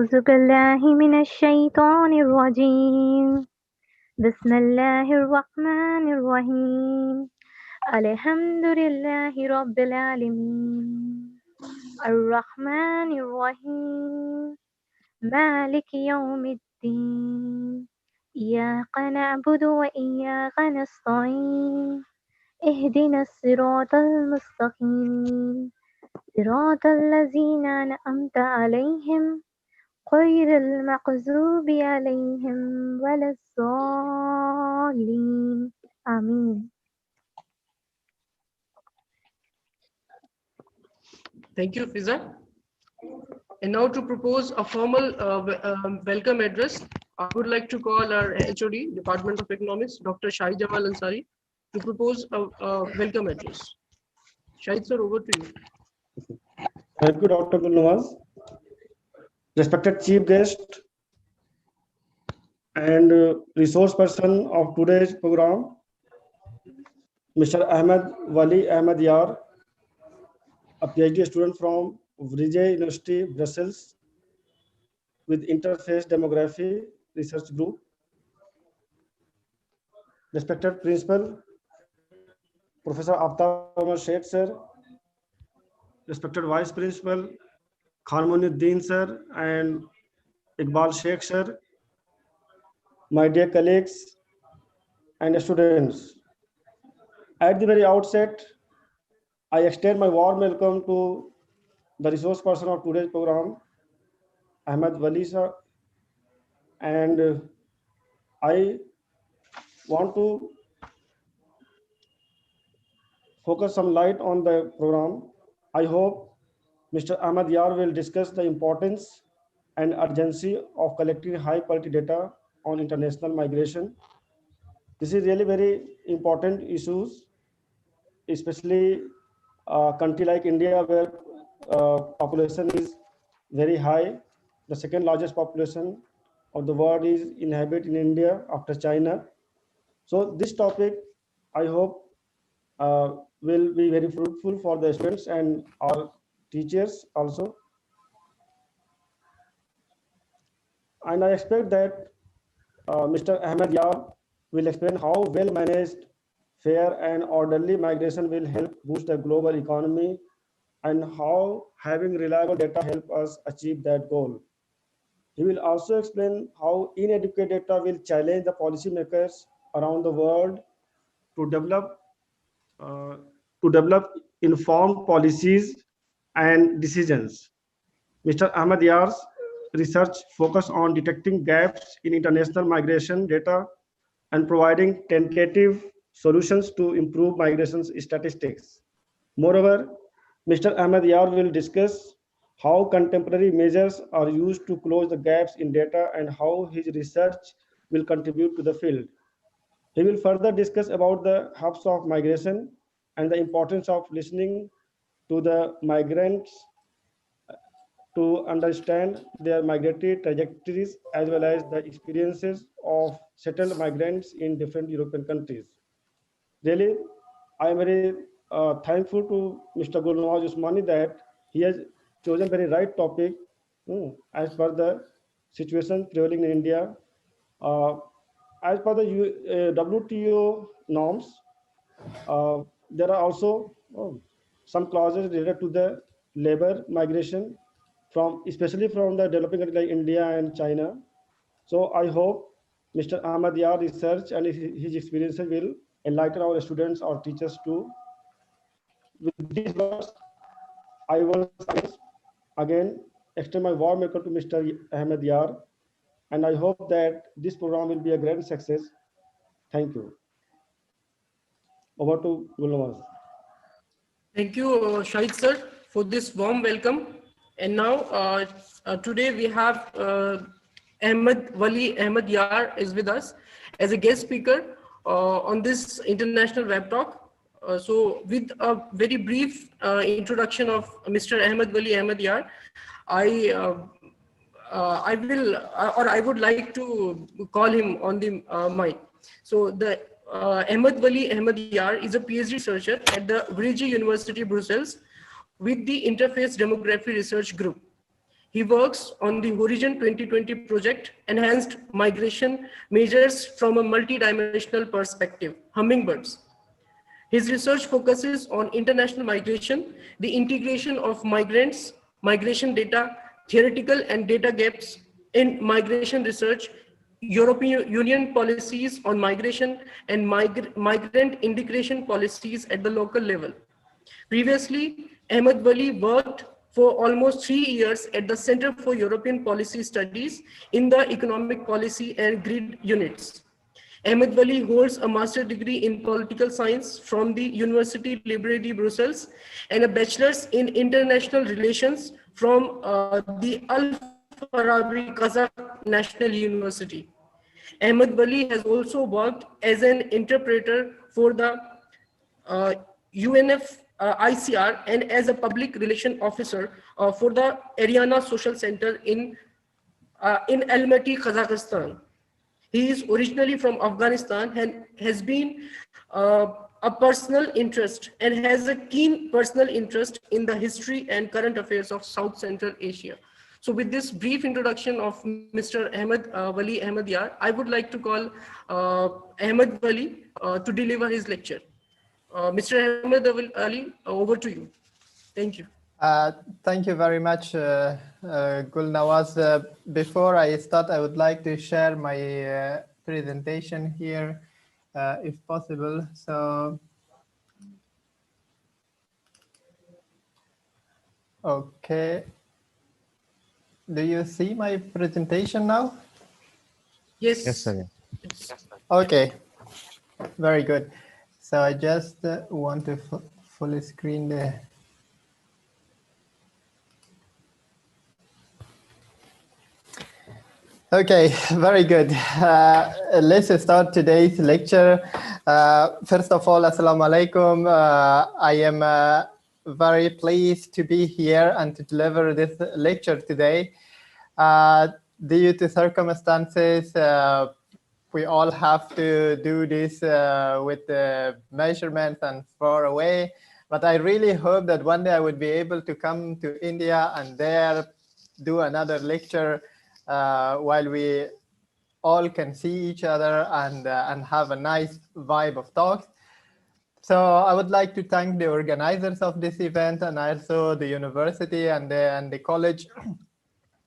أعوذ بالله من الشيطان الرجيم بسم الله الرحمن الرحيم الحمد لله رب العالمين الرحمن الرحيم مالك يوم الدين إياك نعبد وإياك نستعين اهدنا الصراط المستقيم صراط الذين أنعمت عليهم غير المغضوب عليهم ولا الضالين آمين. Thank you, Fiza. And now to propose a formal welcome address, I would like to call our HOD, Department of Economics, Dr. Shahid Jamal Ansari, to propose a welcome address. Shahid sir, over to you. Thank you, Dr. Gulnawaz. Respected chief guest and resource person of today's program, Mr. Ahmed Wali Ahmed Yar, a PhD student from Vrije University, Brussels, with Interface Demography Research Group. Respected Principal, Professor Aftab Ahmed Sheikh sir, respected Vice Principal, Kharmonuddin sir, and Iqbal Sheikh sir, my dear colleagues and students. At the very outset, I extend my warm welcome to the resource person of today's program, Ahmed Wali sir, and I want to focus some light on the program. I hope Mr. Ahmed Yar will discuss the importance and urgency of collecting high quality data on international migration. This is really very important issues, especially a country like India where population is very high. The second largest population of the world is inhabited in India after China. So this topic, I hope, will be very fruitful for the students and our teachers also. And I expect that Mr. Ahmed Yar will explain how well-managed, fair and orderly migration will help boost the global economy and how having reliable data help us achieve that goal. He will also explain how inadequate data will challenge the policymakers around the world to develop informed policies and decisions. Mr. Ahmed Yar's research focus on detecting gaps in international migration data and providing tentative solutions to improve migration statistics. Moreover, Mr. Ahmed Yar will discuss how contemporary measures are used to close the gaps in data and how his research will contribute to the field. He will further discuss about the hubs of migration and the importance of listening to the migrants to understand their migratory trajectories as well as the experiences of settled migrants in different European countries. Really, I am very thankful to Mr. Gulnawaz Usmani that he has chosen very right topic as per the situation prevailing in India. As per the WTO norms, there are also some clauses related to the labor migration from especially from the developing countries like India and China. So I hope Mr. Ahmed Yar research and his experiences will enlighten our students or teachers too. With these words, I will again extend my warm welcome to Mr. Ahmed Yar, and I hope that this program will be a grand success. Thank you. Over to Gulnawaz. Thank you, Shahid sir, for this warm welcome. And now, today we have Ahmed Wali Ahmed Yar is with us as a guest speaker on this international web talk. So with a very brief introduction of Mr. Ahmed Wali Ahmed Yar, I would like to call him on the mic. So the Ahmed Wali Ahmed Yar is a PhD researcher at the Vrije University, Brussels, with the Interface Demography Research Group. He works on the Horizon 2020 project, Enhanced Migration Measures from a Multidimensional Perspective, Hummingbirds. His research focuses on international migration, the integration of migrants, migration data, theoretical and data gaps in migration research, European Union policies on migration, and migrant integration policies at the local level. Previously, Ahmed Wali worked for almost 3 years at the Center for European Policy Studies in the Economic Policy and Grid units. Ahmed Wali holds a master's degree in political science from the University Libre de Brussels and a bachelor's in international relations from the Al Farabi Kazakh National University. Ahmed Wali has also worked as an interpreter for the UNF ICR and as a public relation officer for the Ariana Social Center in Almaty, Kazakhstan. He is originally from Afghanistan and has been a personal interest and has a keen personal interest in the history and current affairs of South Central Asia. So with this brief introduction of Mr. Ahmed Wali Ahmed Yar, I would like to call Ahmed Wali to deliver his lecture. Mr. Ahmed Ali, over to you. Thank you. Thank you very much, Gul Nawaz. Before I start, I would like to share my presentation here, if possible. So, okay. Do you see my presentation now? Yes. Yes, sir. Okay, very good. So I just want to fully screen the. Okay, very good. Let's start today's lecture. First of all, Assalamu alaikum. I am very pleased to be here and to deliver this lecture today. Due to circumstances, we all have to do this with the measurements and far away. But I really hope that one day I would be able to come to India and there do another lecture while we all can see each other and have a nice vibe of talks. So I would like to thank the organizers of this event and also the university and the college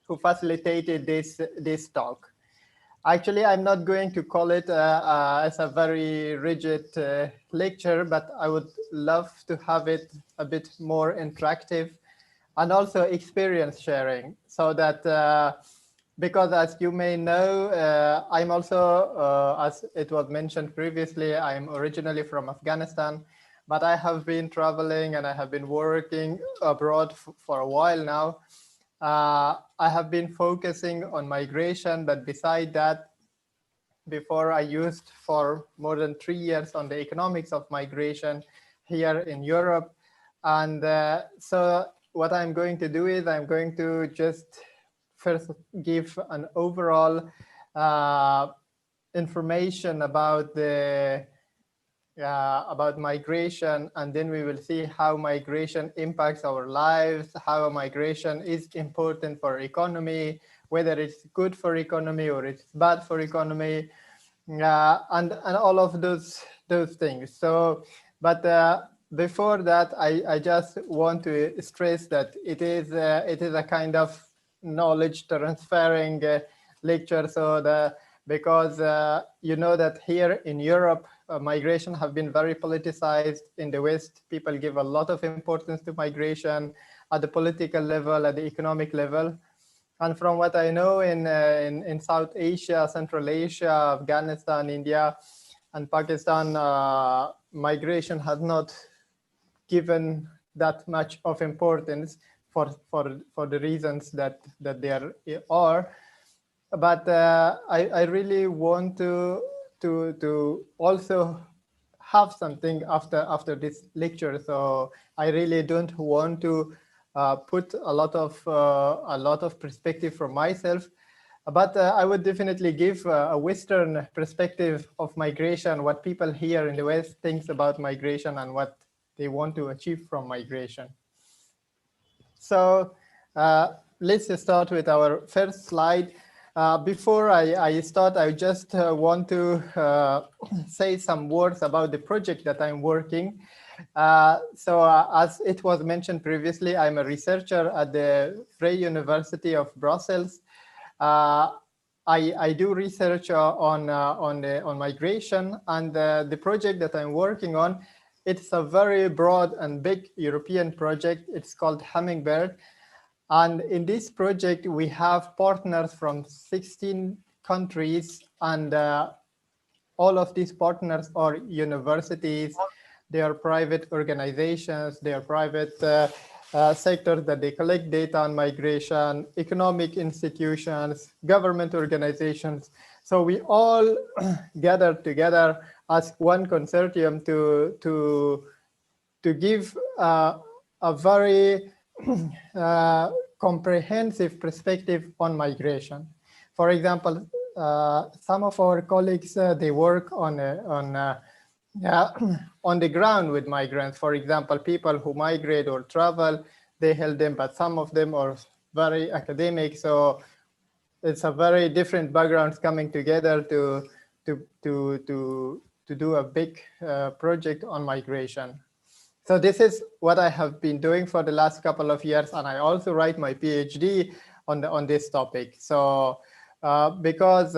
who facilitated this talk. Actually, I'm not going to call it as a very rigid lecture, but I would love to have it a bit more interactive and also experience sharing, so that because as you may know, I'm also, as it was mentioned previously, I'm originally from Afghanistan, but I have been traveling and I have been working abroad for a while now. I have been focusing on migration, but beside that, before I used for more than 3 years on the economics of migration here in Europe. And so what I'm going to do is I'm going to just first give an overall information about about migration, and then we will see how migration impacts our lives, how migration is important for economy, whether it's good for economy or it's bad for economy, and all of those things. So, but before that, I just want to stress that it is a kind of knowledge transferring lecture. So because you know that here in Europe, migration have been very politicized. In the West, people give a lot of importance to migration at the political level, at the economic level. And from what I know in South Asia, Central Asia, Afghanistan, India, and Pakistan, migration has not given that much of importance for the reasons that there are. But I really want to also have something after this lecture. So I really don't want to put a lot of perspective from myself, but I would definitely give a Western perspective of migration, what people here in the West thinks about migration and what they want to achieve from migration. So let's start with our first slide. Before I start, I just want to say some words about the project that I'm working. As it was mentioned previously, I'm a researcher at the Vrije University of Brussels. I do research on migration, and the project that I'm working on, it's a very broad and big European project. It's called Hummingbird. And in this project, we have partners from 16 countries, and all of these partners are universities, they are private organizations, they are private sectors that they collect data on migration, economic institutions, government organizations. So we all gather together as one consortium to give a very comprehensive perspective on migration. For example, some of our colleagues, they work on on the ground with migrants. For example, people who migrate or travel, they help them, but some of them are very academic. So it's a very different backgrounds coming together to do a big project on migration. So this is what I have been doing for the last couple of years, and I also write my PhD on this topic. So because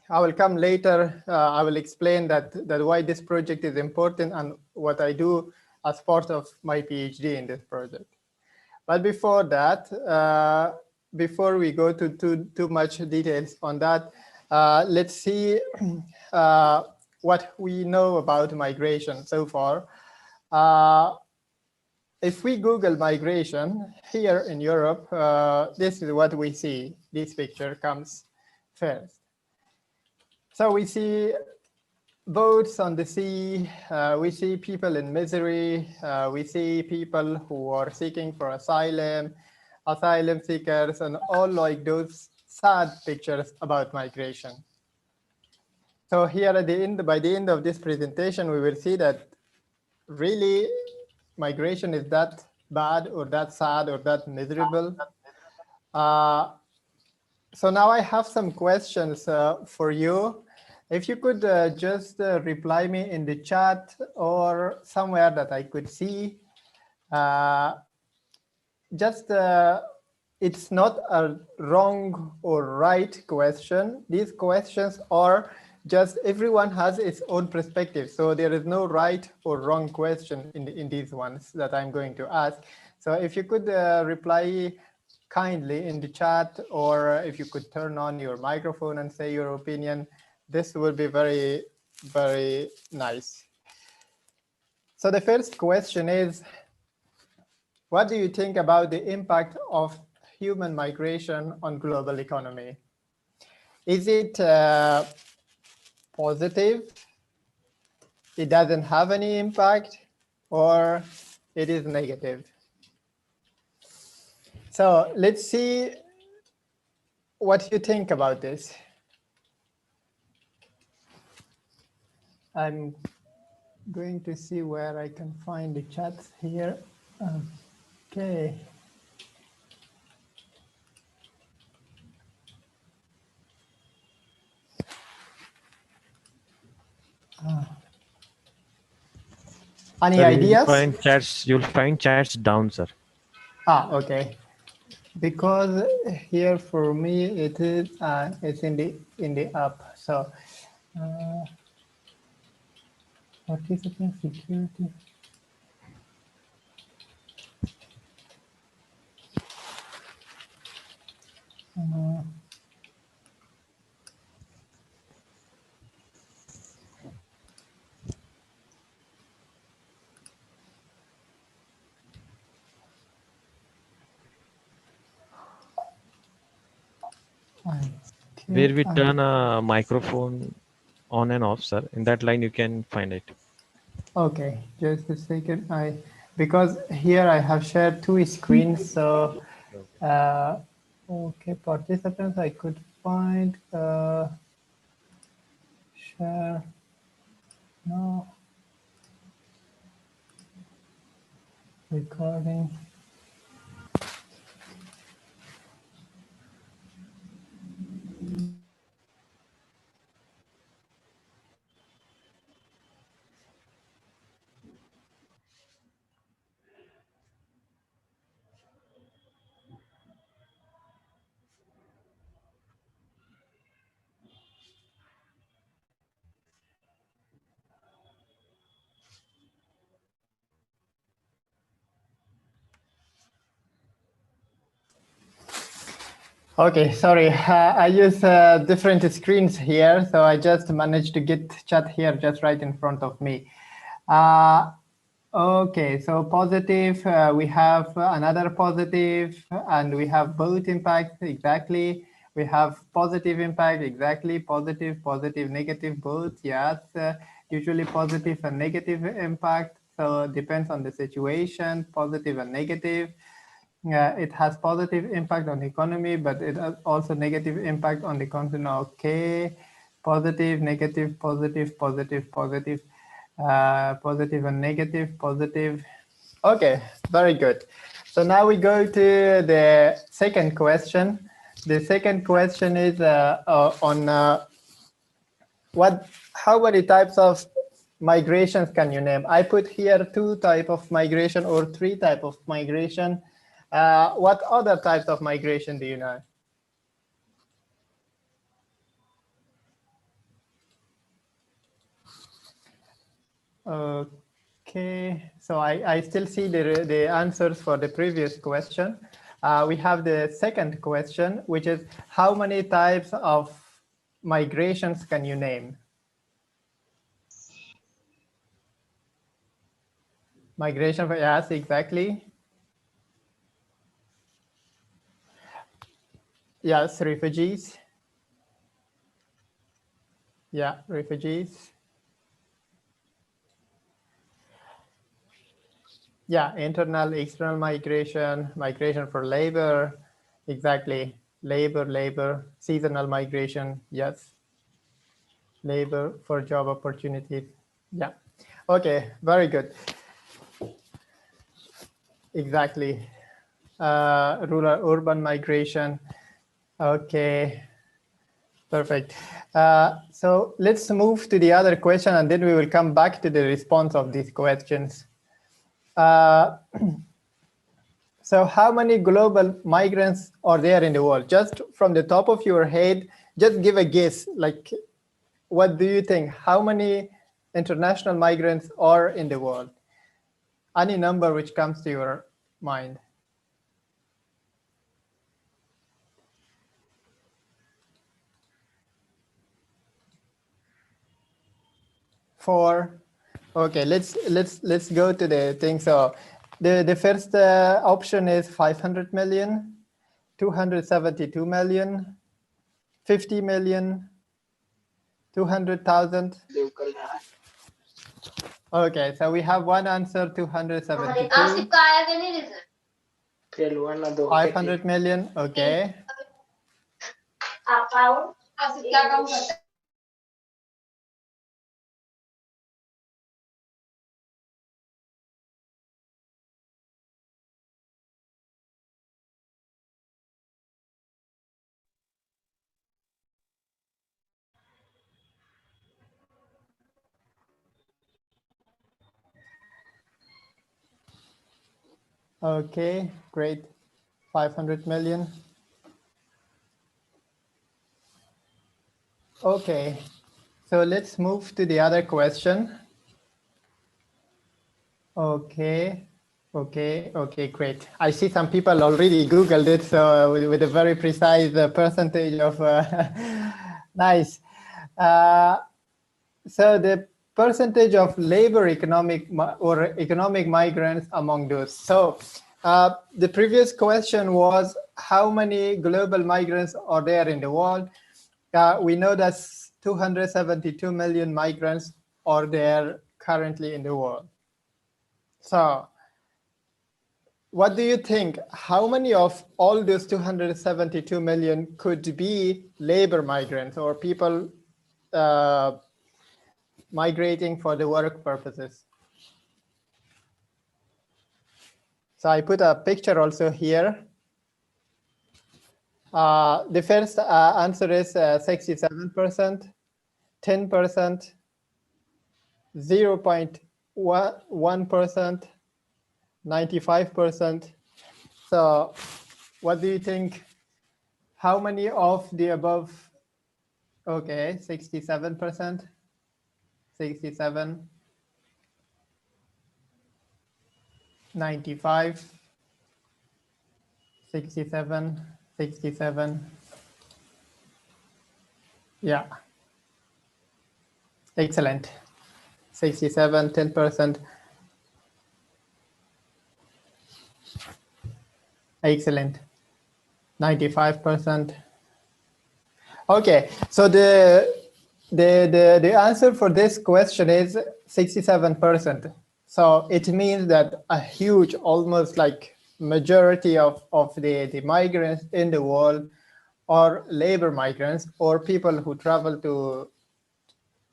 I will come later, I will explain that why this project is important and what I do as part of my PhD in this project. But before that, before we go to too much details on that, let's see what we know about migration so far. If we Google migration here in Europe, this is what we see. This picture comes first. So we see boats on the sea, we see people in misery, we see people who are seeking for asylum seekers, and all like those sad pictures about migration. So here at the end, by the end of this presentation, we will see that really migration is that bad or that sad or that miserable. So now I have some questions for you. If you could just reply me in the chat or somewhere that I could see. It's not a wrong or right question. These questions are just everyone has its own perspective. So there is no right or wrong question in these ones that I'm going to ask. So if you could reply kindly in the chat, or if you could turn on your microphone and say your opinion, this will be very, very nice. So the first question is, what do you think about the impact of human migration on global economy? Is it positive? It doesn't have any impact, or it is negative? So let's see what you think about this. I'm going to see where I can find the chats here. Okay. Any ideas? You'll find chats down, sir. Okay. Because here for me it is it's in the app. So participant security. Where we turn a microphone on and off, sir. In that line, you can find it. Okay, just a second. Because here I have shared two screens, so okay, participants I could find share. No. Recording. Okay, sorry. I use different screens here, so I just managed to get chat here just right in front of me. Okay, so positive, we have another positive, and we have both impacts, exactly. We have positive impact, exactly, positive, positive, negative, both, yes. Usually positive and negative impact, so it depends on the situation, positive and negative. It has positive impact on the economy, but it has also negative impact on the consumer. Okay, positive, negative, positive, positive, positive, positive and negative, positive. Okay, very good. So now we go to the second question. The second question is on how many types of migrations can you name? I put here 2 types of migration or 3 types of migration. What other types of migration do you know? Okay, so I still see the answers for the previous question. We have the second question, which is how many types of migrations can you name? Migration, yes, exactly. Yes, refugees. Yeah, refugees. Yeah, internal, external migration, migration for labor, exactly. Labor, seasonal migration, yes. Labor for job opportunities, yeah. Okay, very good. Exactly. Rural, urban migration, okay. Perfect. So let's move to the other question, and then we will come back to the response of these questions. So how many global migrants are there in the world? Just from the top of your head, just give a guess. Like, what do you think? How many international migrants are in the world? Any number which comes to your mind. 4. Okay, let's go to the thing. So the first option is 500 million, 272 million, 50 million, 200,000. Okay, so we have one answer, 272. 500 million, okay. Okay, great. 500 million. Okay, so let's move to the other question. Okay, great. I see some people already Googled it, so with a very precise percentage of, nice. So the percentage of labor economic migrants among those. So the previous question was how many global migrants are there in the world? We know that 272 million migrants are there currently in the world. So what do you think? How many of all those 272 million could be labor migrants or people migrating for the work purposes? So I put a picture also here. The first answer is 67%, 10%, 0.1%, 95%. So what do you think? How many of the above? Okay, 67%, 67, 95, 67, 67. Yeah. Excellent. 67, 10%. Excellent. 95%. Okay, so the answer for this question is 67%. So it means that a huge, almost like majority of the migrants in the world are labor migrants or people who travel to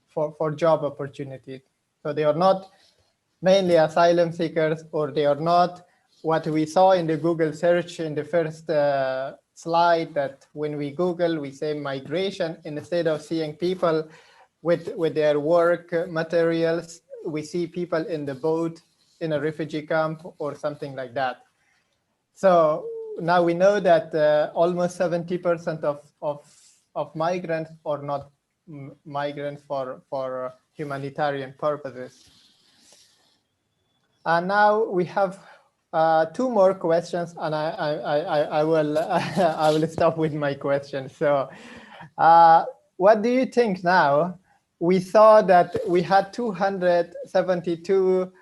for job opportunities. So they are not mainly asylum seekers, or they are not what we saw in the Google search in the first slide, that when we Google, we say migration, instead of seeing people with their work materials, we see people in the boat in a refugee camp or something like that. So now we know that almost 70% of migrants are not migrants for humanitarian purposes. And now we have two more questions, and I will I will stop with my questions. So, what do you think now? We saw that we had 272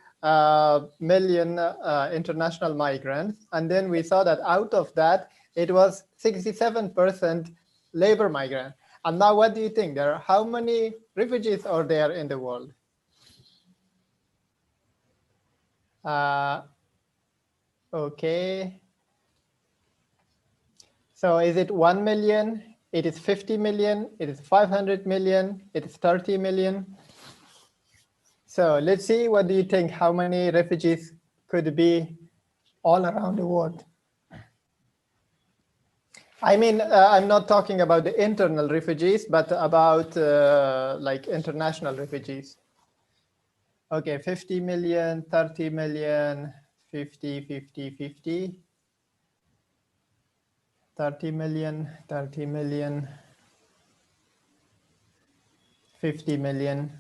million international migrants, and then we saw that out of that it was 67% labor migrant. And now, what do you think? There are how many refugees are there in the world? Okay. So is it 1 million? It is 50 million? It is 500 million? It is 30 million? So let's see, what do you think? How many refugees could be all around the world? I mean, I'm not talking about the internal refugees, but about like international refugees. Okay, 50 million, 30 million, 50, 50, 50. 30 million, 30 million, 50 million,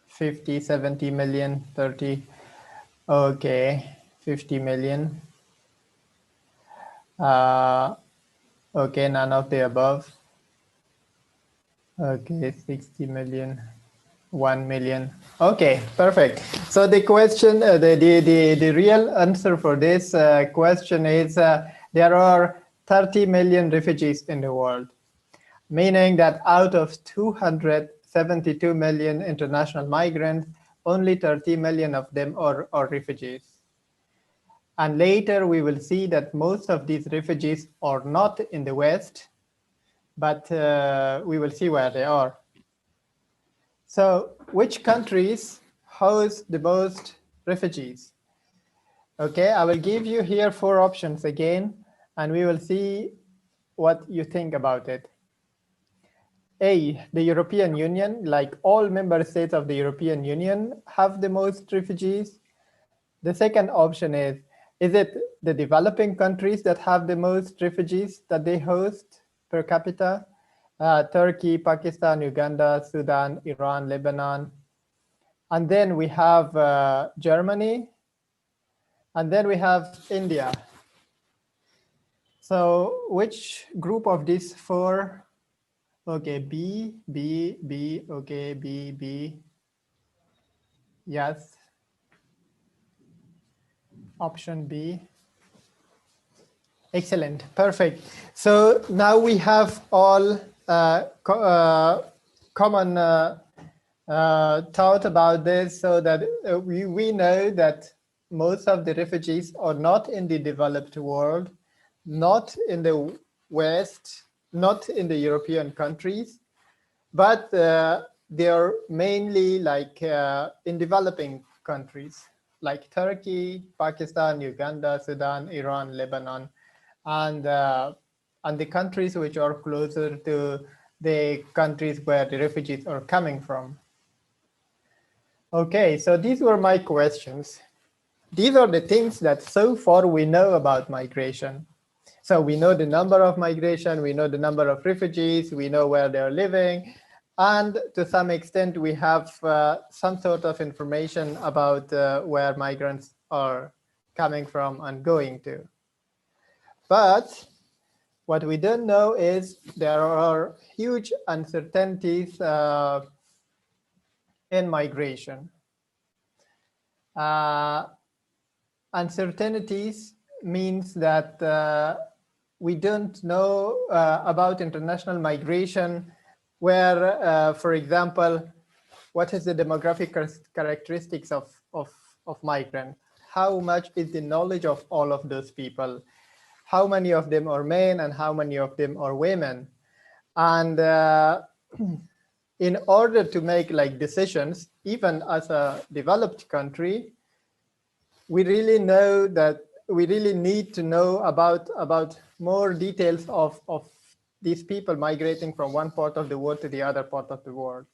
50, 70 million, 30. Okay, 50 million. Okay, none of the above. Okay, 60 million, 1 million. Okay, perfect. So the question, the real answer for this question is there are 30 million refugees in the world, meaning that out of 272 million international migrants, only 30 million of them are refugees. And later we will see that most of these refugees are not in the West, but we will see where they are. So which countries host the most refugees? Okay, I will give you here 4 options again, and we will see what you think about it. A, the European Union, like all member states of the European Union have the most refugees. The second option is it the developing countries that have the most refugees that they host per capita? Turkey, Pakistan, Uganda, Sudan, Iran, Lebanon. And then we have Germany. And then we have India. So which group of these 4? Okay, B, okay, B. Yes. Option B. Excellent, perfect. So now we have all common thought about this, so that we know that most of the refugees are not in the developed world, not in the West, not in the European countries, but they are mainly like in developing countries like Turkey, Pakistan, Uganda, Sudan, Iran, Lebanon, and the countries which are closer to the countries where the refugees are coming from. Okay, so these were my questions. These are the things that so far we know about migration. So we know the number of migration, we know the number of refugees, we know where they're living, and to some extent we have some sort of information about where migrants are coming from and going to. But What we don't know is there are huge uncertainties in migration. Uncertainties means that we don't know about international migration, where, for example, what is the demographic characteristics of migrants? How much is the knowledge of all of those people? How many of them are men and how many of them are women? And in order to make like decisions, even as a developed country, we really know that we really need to know about more details of these people migrating from one part of the world to the other part of the world.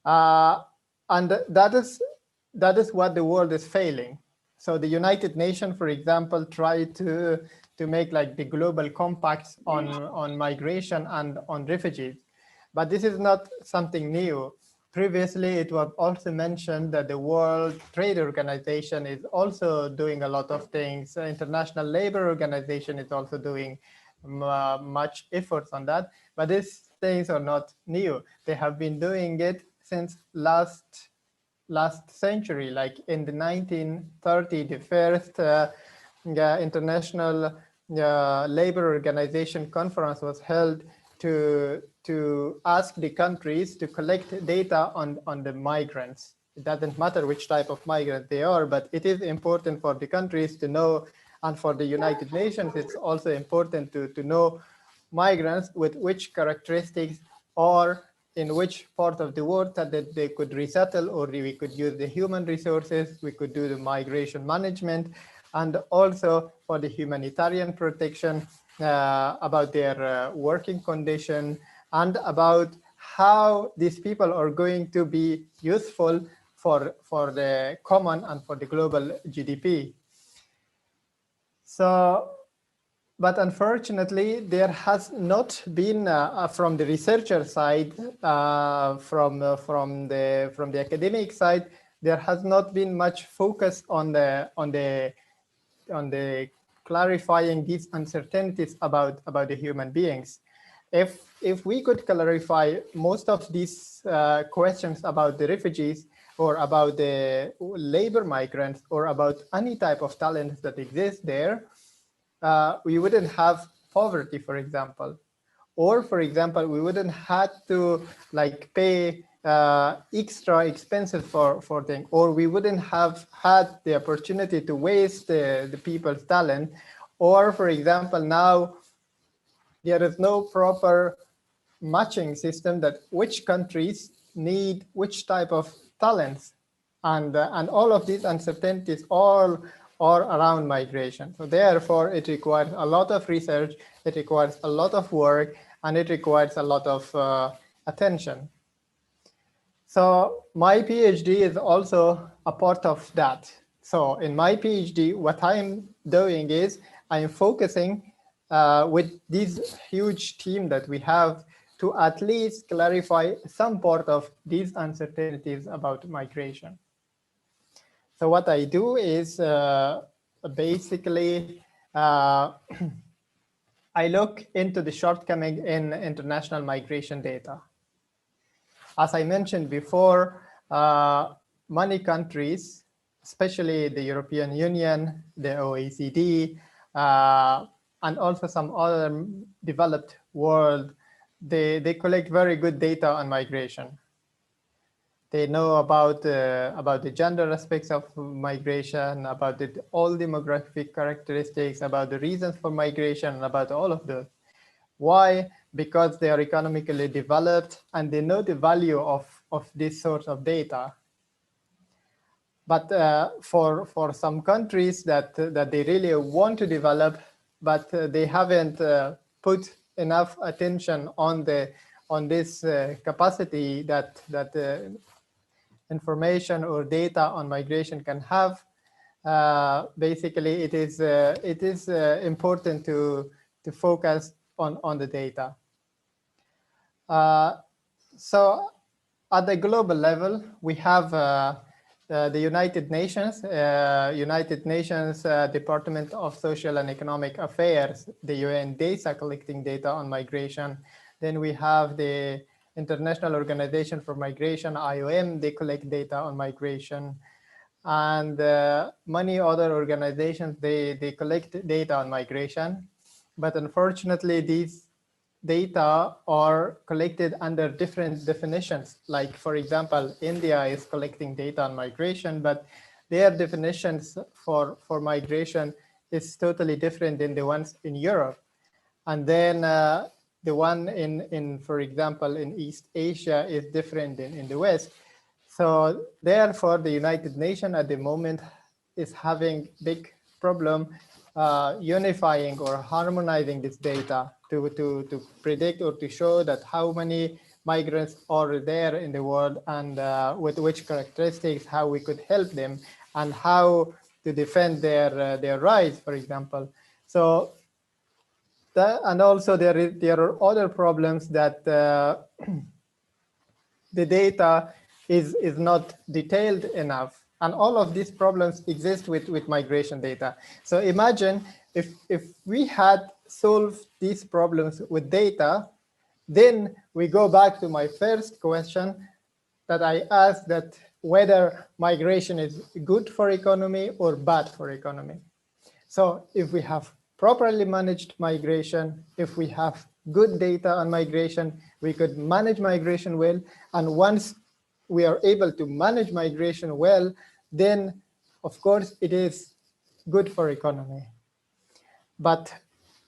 And that is what the world is failing. So the United Nations, for example, tried to make like the global compacts on migration and on refugees. But this is not something new. Previously, it was also mentioned that the World Trade Organization is also doing a lot of things. The International Labor Organization is also doing much efforts on that. But these things are not new. They have been doing it since last century. Like in the 1930, the first International Labor Organization conference was held to ask the countries to collect data on the migrants. It doesn't matter which type of migrant they are, but it is important for the countries to know, and for the United Nations, it's also important to know migrants with which characteristics or in which part of the world that they could resettle, or we could use the human resources, we could do the migration management, and also for the humanitarian protection, about their working condition, and about how these people are going to be useful for the common and for the global GDP. So, but unfortunately, there has not been from the researcher side, from the academic side, there has not been much focus on the clarifying these uncertainties about the human beings. If we could clarify most of these questions about the refugees, or about the labor migrants, or about any type of talents that exist there, we wouldn't have poverty, for example. Or, for example, we wouldn't have to like pay extra expenses for things, or we wouldn't have had the opportunity to waste the people's talent. Or, for example, now there is no proper matching system that which countries need which type of talents, and all of these uncertainties all are around migration. So therefore, it requires a lot of research, it requires a lot of work, and it requires a lot of attention. So my PhD is also a part of that. So in my PhD, what I'm doing is I'm focusing with this huge team that we have to at least clarify some part of these uncertainties about migration. So what I do is basically I look into the shortcoming in international migration data. As I mentioned before, many countries, especially the European Union, the OECD, and also some other developed world, they collect very good data on migration. They know about the gender aspects of migration, about all demographic characteristics, about the reasons for migration, about all of those. Why? Because they are economically developed and they know the value of this sort of data. But for some countries that they really want to develop, but they haven't put enough attention on this capacity that information or data on migration can have. Basically, it is important to focus on the data. So at the global level, we have the United Nations, Department of Social and Economic Affairs, the UN data collecting data on migration. Then we have the International Organization for Migration, IOM, they collect data on migration. And many other organizations, they collect data on migration. But unfortunately, these data are collected under different definitions. Like, for example, India is collecting data on migration, but their definitions for migration is totally different than the ones in Europe. And then the one for example, in East Asia is different than in the West. So therefore, the United Nations at the moment is having big problem unifying or harmonizing this data to predict or to show that how many migrants are there in the world and with which characteristics, how we could help them and how to defend their rights, for example. So that, and also there are other problems that the data is not detailed enough. And all of these problems exist with migration data. So imagine if we had solved these problems with data, then we go back to my first question that I asked, that whether migration is good for economy or bad for economy. So if we have properly managed migration, if we have good data on migration, we could manage migration well. And once we are able to manage migration well, then of course it is good for economy. But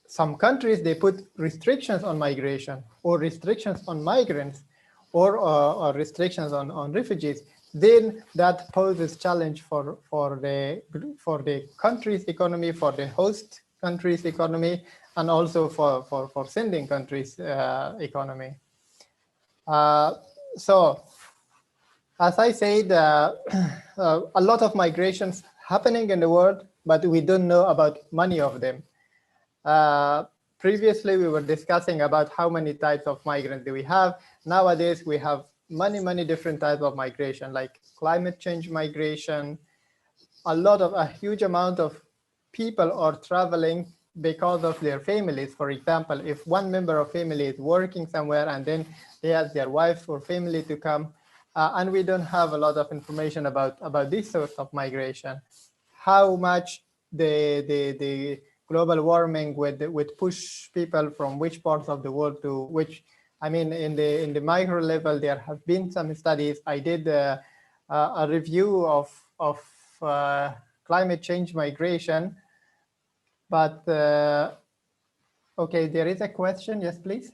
some countries, they put restrictions on migration or restrictions on migrants or restrictions on refugees. Then that poses challenge for the country's economy, for the host country's economy, and also for sending countries' economy. So, as I said, a lot of migrations happening in the world, but we don't know about many of them. Previously, we were discussing about how many types of migrants do we have. Nowadays, we have many different types of migration, like climate change migration. A huge amount of people are traveling because of their families. For example, if one member of family is working somewhere and then they ask their wife or family to come, and we don't have a lot of information about this sort of migration, how much the global warming would push people from which parts of the world to which. I mean, in the micro level, there have been some studies. I did a review of climate change migration, but okay, there is a question. Yes, please.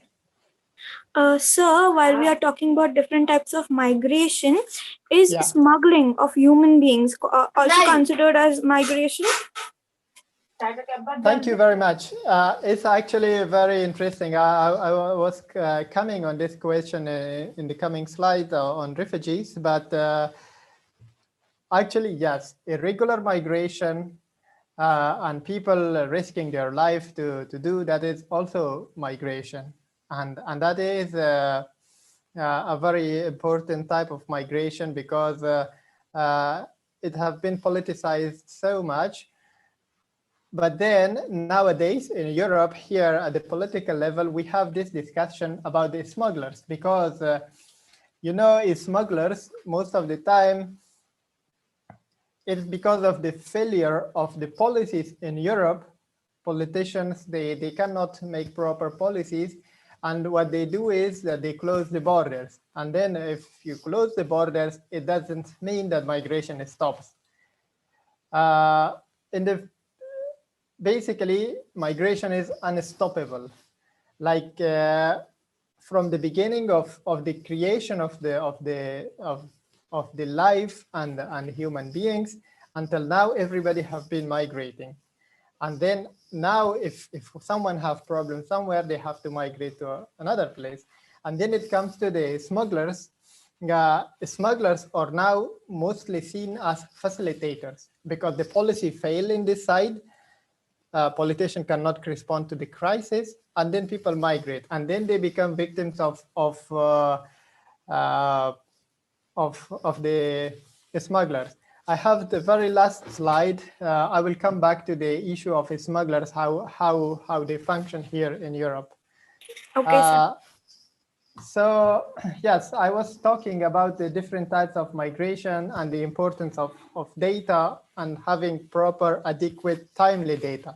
Sir, while we are talking about different types of migration, is Yeah. smuggling of human beings also considered as migration? Thank you very much. It's actually very interesting. I was coming on this question in the coming slide on refugees, but actually, yes, irregular migration and people risking their life to do that is also migration. And that is a very important type of migration because it has been politicized so much. But then nowadays in Europe, here at the political level, we have this discussion about the smugglers because, you know, smugglers, most of the time, it's because of the failure of the policies in Europe. Politicians, they cannot make proper policies. And what they do is that they close the borders. And then if you close the borders, it doesn't mean that migration stops. Basically, migration is unstoppable. Like from the beginning of the creation of the life and human beings until now, everybody have been migrating. And then now, if someone have problems somewhere, they have to migrate to another place. And then it comes to the smugglers. Smugglers are now mostly seen as facilitators because the policy failed in this side. Politicians cannot respond to the crisis, and then people migrate, and then they become victims of the smugglers. I have the very last slide. I will come back to the issue of smugglers, how they function here in Europe. Okay, sir. So yes, I was talking about the different types of migration and the importance of data and having proper, adequate, timely data.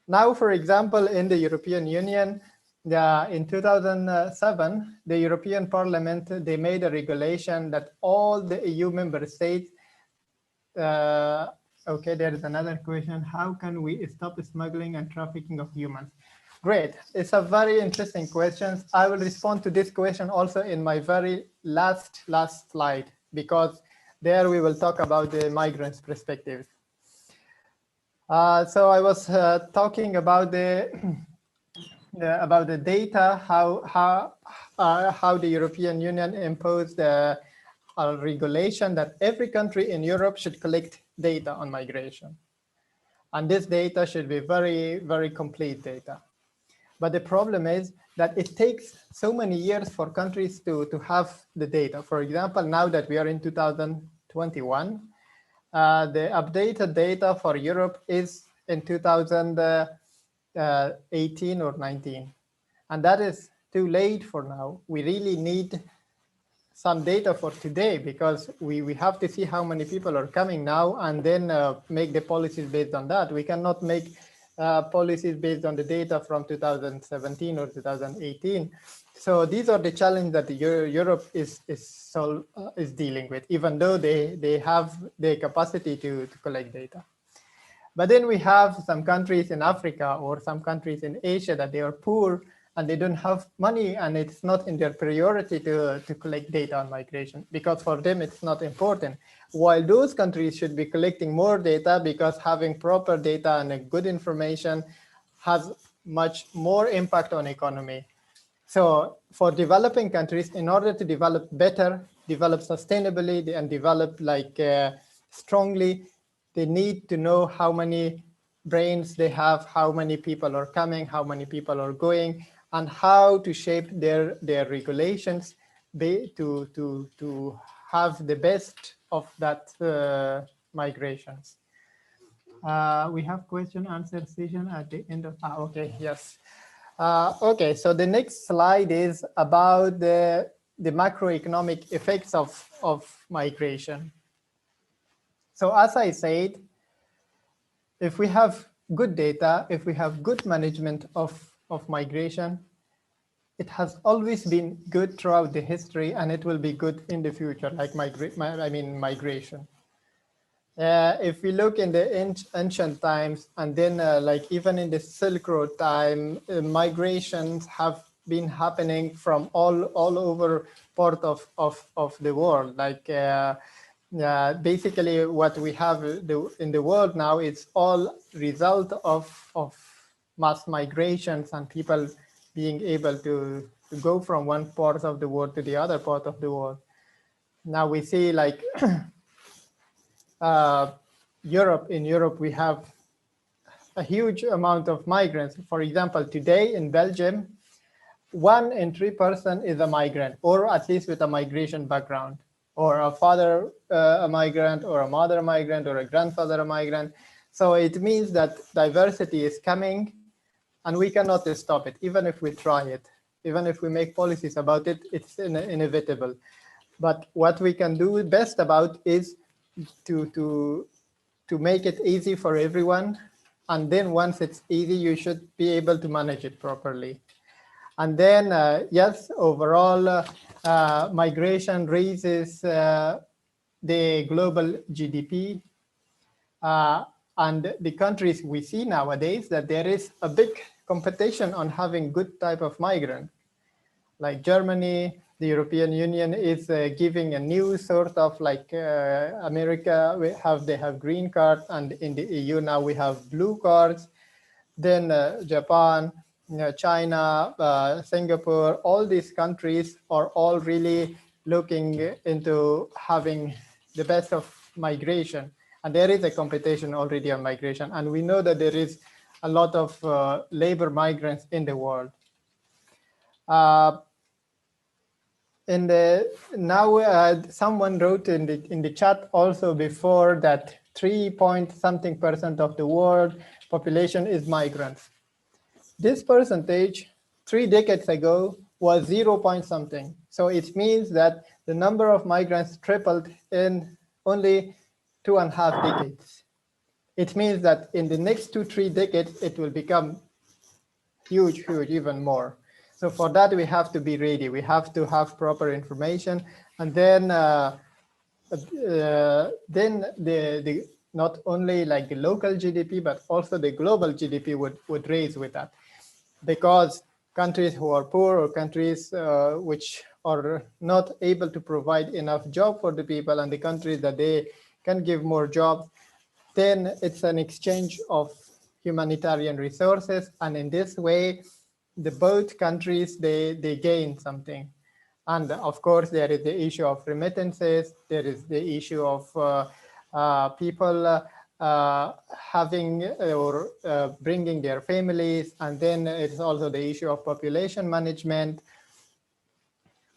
Now, for example, in the European Union, in 2007, the European Parliament, they made a regulation that all the EU member states, okay, there is another question. How can we stop smuggling and trafficking of humans? Great. It's a very interesting question. I will respond to this question also in my very last slide, because there we will talk about the migrants' perspectives. So I was talking about the data, how the European Union imposed a regulation that every country in Europe should collect data on migration. And this data should be very, very complete data. But the problem is that it takes so many years for countries to have the data. For example, now that we are in 2021, the updated data for Europe is in 2018 or 19. And that is too late for now. We really need some data for today, because we have to see how many people are coming now and then make the policies based on that. We cannot make policies based on the data from 2017 or 2018. So these are the challenges that Europe is dealing with, even though they have the capacity to collect data. But then we have some countries in Africa or some countries in Asia that they are poor and they don't have money, and it's not in their priority to collect data on migration, because for them it's not important. While those countries should be collecting more data, because having proper data and a good information has much more impact on economy. So for developing countries, in order to develop better, develop sustainably, and develop strongly, they need to know how many brains they have, how many people are coming, how many people are going, and how to shape their regulations to have the best of that migrations. We have question answer session at the end of, okay, yes. Okay, so the next slide is about the macroeconomic effects of migration. So as I said, if we have good data, if we have good management of migration, it has always been good throughout the history, and it will be good in the future, like migration. If we look in the ancient times, and then like even in the Silk Road time, migrations have been happening from all over part of the world. Like basically what we have in the world now is all result of mass migrations and people being able to go from one part of the world to the other part of the world. Now we see like in Europe, we have a huge amount of migrants. For example, today in Belgium, 1 in 3 persons is a migrant, or at least with a migration background, or a father a migrant, or a mother a migrant, or a grandfather a migrant. So it means that diversity is coming, and we cannot stop it, even if we try it. Even if we make policies about it, it's inevitable. But what we can do best about is to make it easy for everyone. And then once it's easy, you should be able to manage it properly. And then, yes, overall, migration raises the global GDP. And the countries we see nowadays that there is a big competition on having good type of migrant. Like Germany, the European Union is giving a new sort of like America, they have green cards, and in the EU now we have blue cards. Then Japan, China, Singapore, all these countries are all really looking into having the best of migration. And there is a competition already on migration. And we know that there is a lot of labor migrants in the world. in the now someone wrote in the chat also before that 3-point-something% of the world population is migrants. This percentage 3 decades ago was 0-point-something. So it means that the number of migrants tripled in only 2.5 decades. It means that in the next 2-3 decades, it will become huge, even more. So for that, we have to be ready. We have to have proper information, and then the not only like the local GDP, but also the global GDP would raise with that, because countries who are poor or countries which are not able to provide enough job for the people, and the countries that they can give more jobs, then it's an exchange of humanitarian resources, and in this way, the both countries they gain something. And of course, there is the issue of remittances. There is the issue of people having or bringing their families, and then it's also the issue of population management,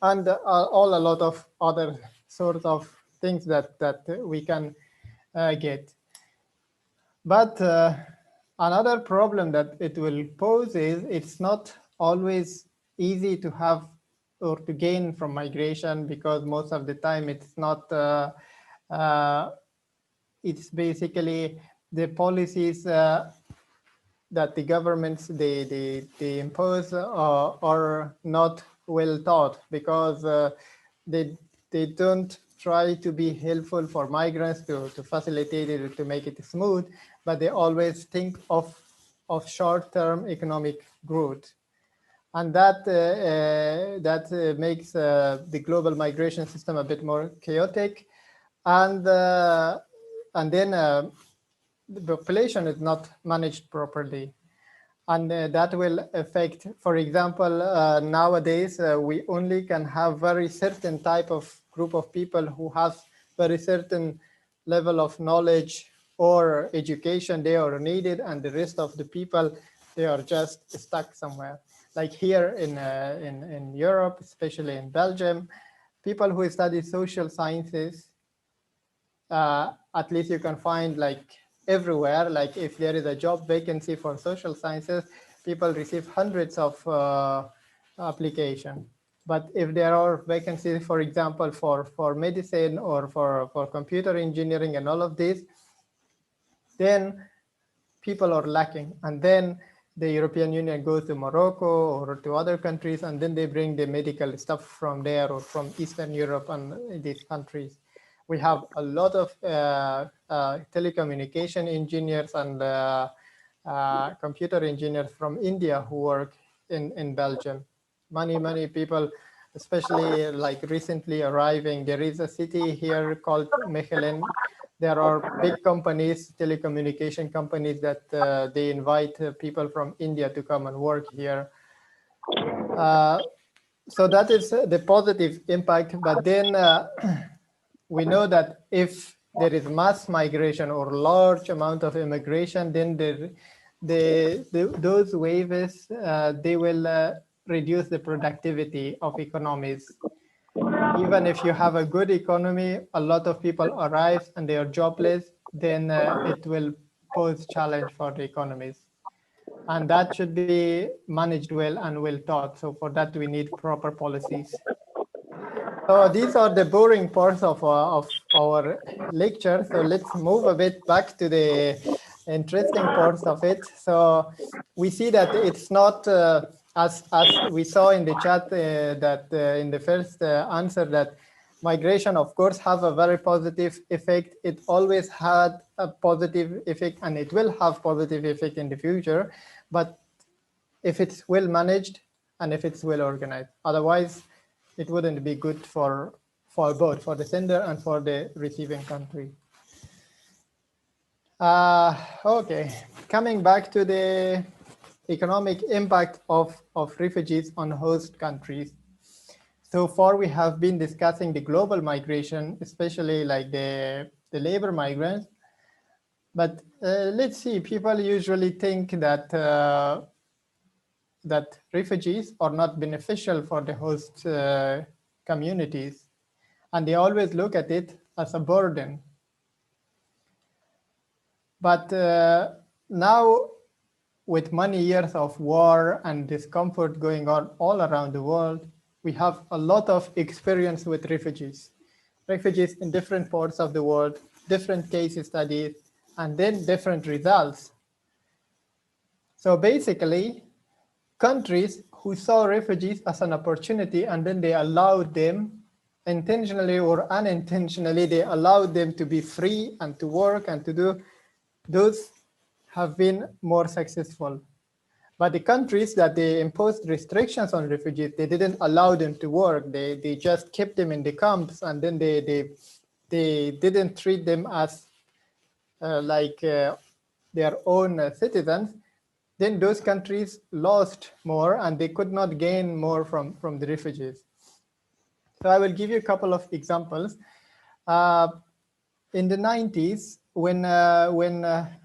and all a lot of other sorts of things that we can get. But another problem that it will pose is it's not always easy to have or to gain from migration, because most of the time it's not, it's basically the policies that the governments they impose are not well thought, because they don't try to be helpful for migrants to facilitate it, to make it smooth, but they always think of short-term economic growth. And that makes the global migration system a bit more chaotic, and then the population is not managed properly, and that will affect, for example, nowadays we only can have very certain type of group of people who have very certain level of knowledge or education they are needed, and the rest of the people, they are just stuck somewhere. Like here in Europe, especially in Belgium, people who study social sciences, at least you can find like everywhere, like if there is a job vacancy for social sciences, people receive hundreds of application. But if there are vacancies, for example, for medicine or for computer engineering and all of this, then people are lacking. And then the European Union goes to Morocco or to other countries, and then they bring the medical stuff from there or from Eastern Europe and these countries. We have a lot of telecommunication engineers and computer engineers from India who work in Belgium. Many people, especially like recently arriving. There is a city here called Mechelen. There are big companies, telecommunication companies, that they invite people from India to come and work here. So that is the positive impact. But then we know that if there is mass migration or large amount of immigration, then those waves, they will reduce the productivity of economies. Even if you have a good economy, a lot of people arrive and they are jobless, then it will pose challenge for the economies. And that should be managed well and well thought. So for that, we need proper policies. So these are the boring parts of our lecture. So let's move a bit back to the interesting parts of it. So we see that it's not as we saw in the chat that in the first answer, that migration, of course, have a very positive effect. It always had a positive effect, and it will have positive effect in the future. But if it's well managed and if it's well organized, otherwise it wouldn't be good for both, for the sender and for the receiving country. Okay, coming back to the economic impact of refugees on host countries. So far, we have been discussing the global migration, especially like the labor migrants. But let's see, people usually think that that refugees are not beneficial for the host communities, and they always look at it as a burden. But now, with many years of war and discomfort going on all around the world, we have a lot of experience with refugees. Refugees in different parts of the world, different case studies, and then different results. So basically, countries who saw refugees as an opportunity and then they allowed them, intentionally or unintentionally, they allowed them to be free and to work and to do, those have been more successful. But the countries that they imposed restrictions on refugees, they didn't allow them to work. They just kept them in the camps, and then they didn't treat them as like their own citizens. Then those countries lost more, and they could not gain more from the refugees. So I will give you a couple of examples. In the 90s, when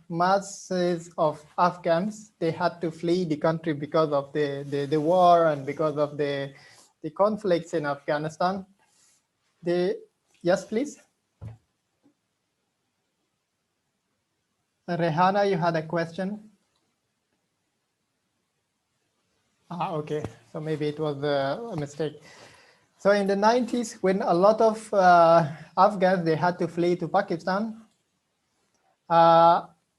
masses of Afghans, they had to flee the country because of the war and because of the conflicts in Afghanistan. Yes, please. Rehana, you had a question? Okay, so maybe it was a mistake. So in the 90s, when a lot of Afghans, they had to flee to Pakistan,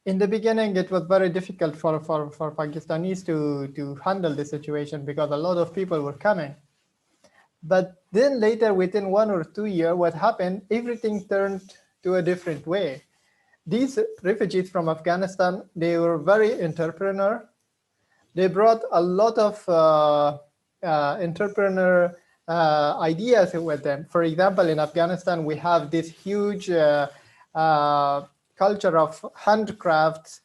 in the beginning, it was very difficult for Pakistanis to handle the situation because a lot of people were coming. But then later, within 1 or 2 years, what happened, everything turned to a different way. These refugees from Afghanistan, they were very entrepreneur. They brought a lot of entrepreneur ideas with them. For example, in Afghanistan, we have this huge culture of handcrafts,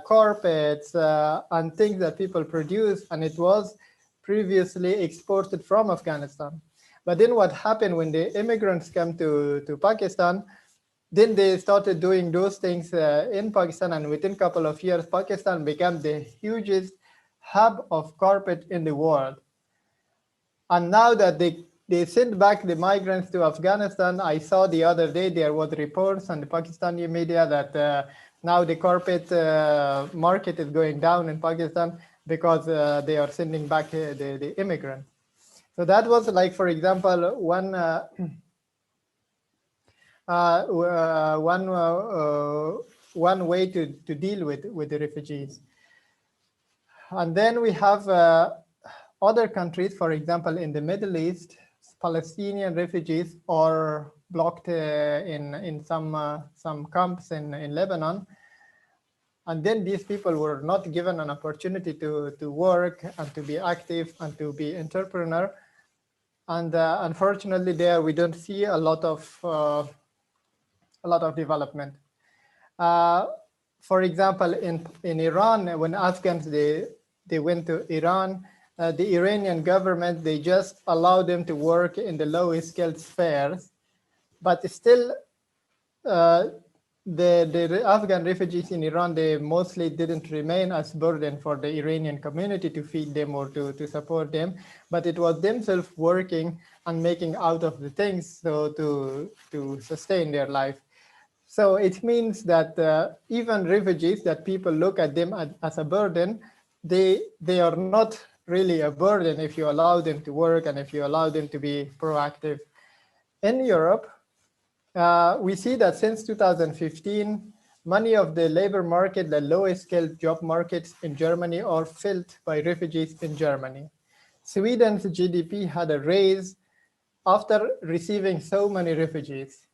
carpets, and things that people produce, and it was previously exported from Afghanistan. But then what happened when the immigrants came to Pakistan, then they started doing those things in Pakistan, and within a couple of years, Pakistan became the hugest hub of carpet in the world. And now that they sent back the migrants to Afghanistan, I saw the other day there was reports on the Pakistani media that now the carpet market is going down in Pakistan because they are sending back the immigrants. So that was like, for example, one way to deal with the refugees. And then we have other countries, for example, in the Middle East, Palestinian refugees are blocked in some camps in Lebanon. And then these people were not given an opportunity to work and to be active and to be entrepreneur. And unfortunately, there we don't see a lot of development. For example, in Iran, when Afghans they went to Iran, the Iranian government, they just allowed them to work in the lowest skilled spheres, but still the Afghan refugees in Iran, they mostly didn't remain as burden for the Iranian community to feed them or to support them, but it was themselves working and making out of the things so to sustain their life. So it means that even refugees, that people look at them as a burden, they are not really a burden if you allow them to work and if you allow them to be proactive. In Europe, we see that since 2015, many of the labor market, the lowest skilled job markets in Germany are filled by refugees in Germany. Sweden's GDP had a raise after receiving so many refugees.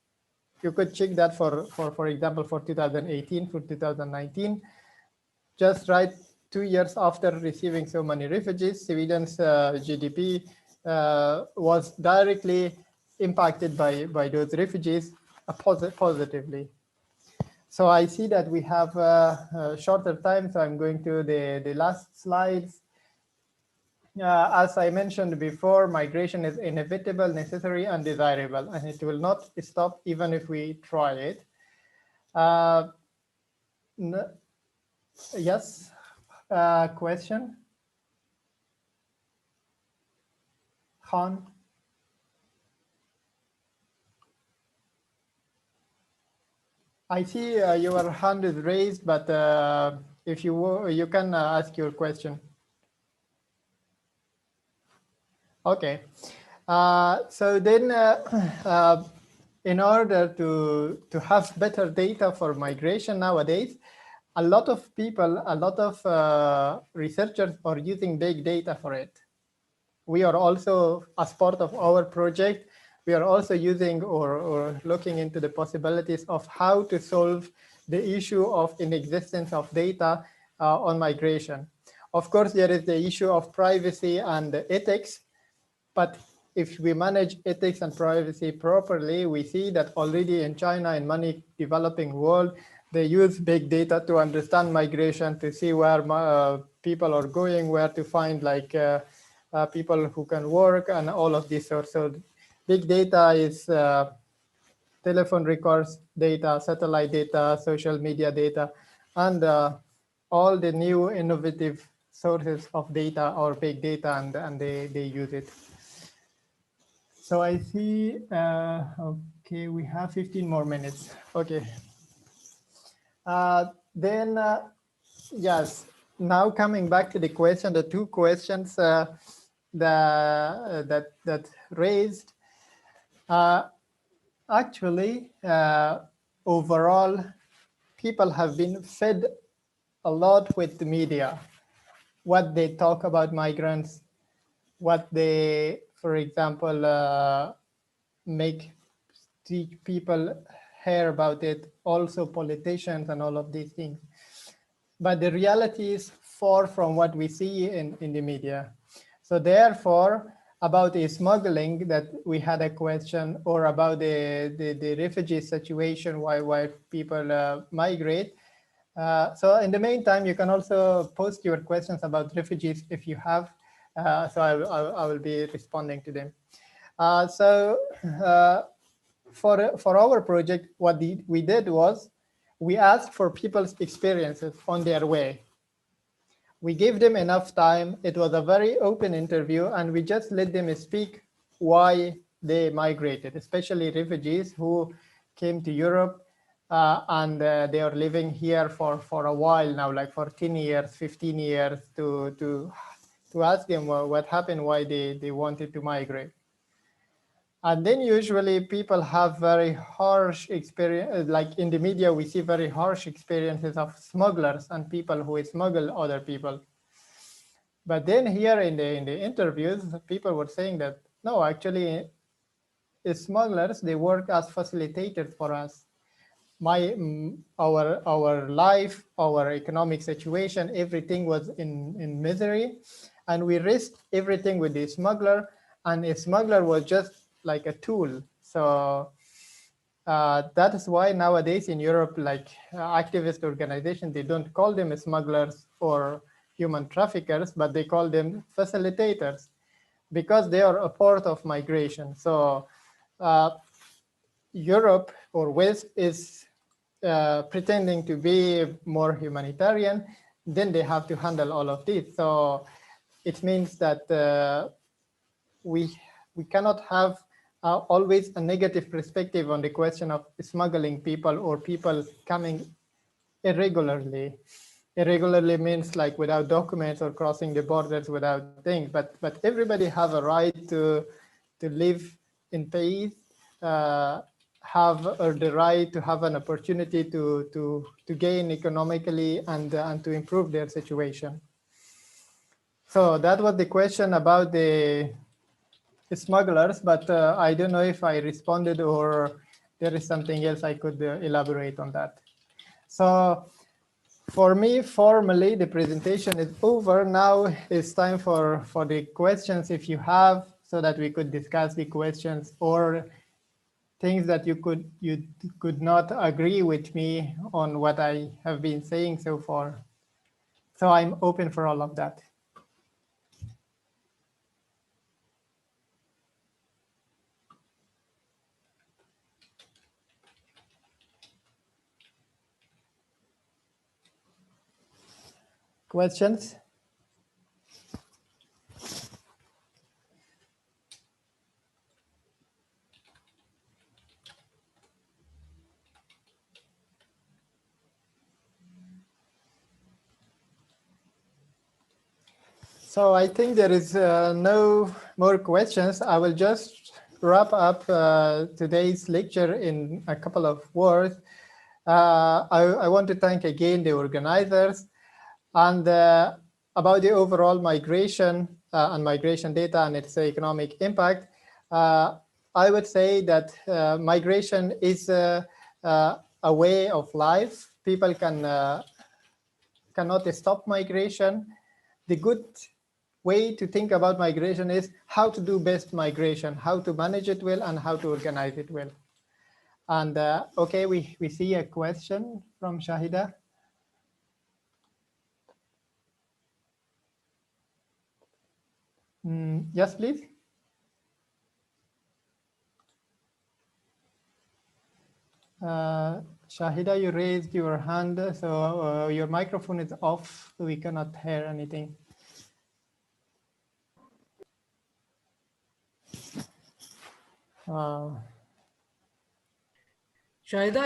You could check that for example, for 2018, for 2019, just right 2 years after receiving so many refugees, Sweden's GDP was directly impacted by those refugees positively. So I see that we have a shorter time, so I'm going to the last slides. As I mentioned before, migration is inevitable, necessary, and desirable, and it will not stop even if we try it. Yes, question? Khan? I see your hand is raised, but if you can ask your question. Okay. So then, in order to have better data for migration nowadays, a lot of people, a lot of researchers are using big data for it. We are also, as part of our project, we are also using or looking into the possibilities of how to solve the issue of inexistence of data on migration. Of course, there is the issue of privacy and ethics, but if we manage ethics and privacy properly, we see that already in China and many developing world, they use big data to understand migration, to see where people are going, where to find like people who can work and all of this sort. So big data is telephone records data, satellite data, social media data, and all the new innovative sources of data or big data, and they use it. So I see, okay, we have 15 more minutes. Okay. Then, yes, now coming back to the question, the two questions that raised, actually, overall, people have been fed a lot with the media, what they talk about migrants, what they, for example, make people hear about it, also politicians and all of these things. But the reality is far from what we see in the media. So therefore, about the smuggling that we had a question, or about the refugee situation, why people migrate. So in the meantime, you can also post your questions about refugees if you have. So I will be responding to them. For our project, what we did was we asked for people's experiences on their way. We gave them enough time. It was a very open interview, and we just let them speak why they migrated, especially refugees who came to Europe and they are living here for a while now, like for 10 years, 15 years, to ask them what happened, why they wanted to migrate. And then usually people have very harsh experience, like in the media, we see very harsh experiences of smugglers and people who smuggle other people. But then here in the interviews, people were saying that, no, actually, smugglers, they work as facilitators for us. Our life, our economic situation, everything was in misery, and we risked everything with the smuggler, and a smuggler was just like a tool. So that is why nowadays in Europe, like activist organizations, they don't call them smugglers or human traffickers, but they call them facilitators because they are a part of migration. So Europe or West is pretending to be more humanitarian, then they have to handle all of this. So it means that we cannot have always a negative perspective on the question of smuggling people or people coming irregularly. Irregularly means like without documents or crossing the borders without things. But everybody have a right to live in peace, have the right to have an opportunity to gain economically and to improve their situation. So that was the question about the smugglers, but I don't know if I responded or there is something else I could elaborate on that. So for me, formally, the presentation is over. Now it's time for the questions if you have, so that we could discuss the questions or things that you could not agree with me on what I have been saying so far. So I'm open for all of that. Questions? So I think there is no more questions. I will just wrap up today's lecture in a couple of words. I want to thank again the organizers and about the overall migration and migration data and its economic impact. I would say that migration is a way of life. People cannot stop migration. The good way to think about migration is how to do best migration, how to manage it well, and how to organize it well. And okay, we see a question from Shahida. Yes, please. Shahida, you raised your hand, so your microphone is off. We cannot hear anything. Shahida,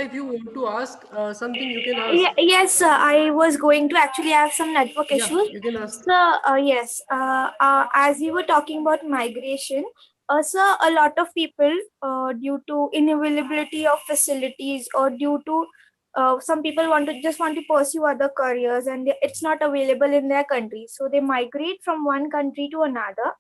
if you want to ask something, you can ask. Yes, sir. I was going to actually have some network issues. You can ask. So, yes, as you were talking about migration, so a lot of people, due to inavailability of facilities or due to some people just want to pursue other careers and it's not available in their country. So they migrate from one country to another,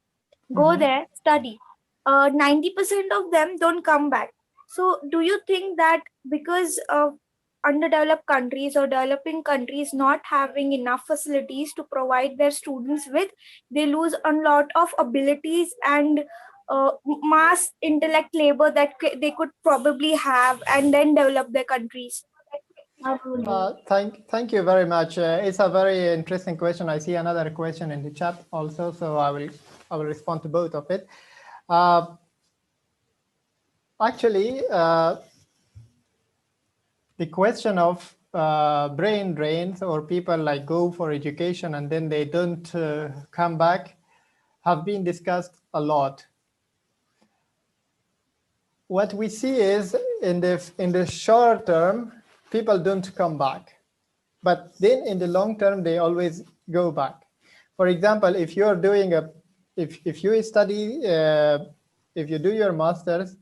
go there, study. 90% of them don't come back. So do you think that because of underdeveloped countries or developing countries not having enough facilities to provide their students with, they lose a lot of abilities and mass intellect labor that they could probably have and then develop their countries? Thank you very much. It's a very interesting question. I see another question in the chat also, so I will respond to both of it. Actually, the question of brain drains or people like go for education and then they don't come back have been discussed a lot. What we see is in the short term, people don't come back, but then in the long term, they always go back. For example, if you're doing if you study, if you do your master's,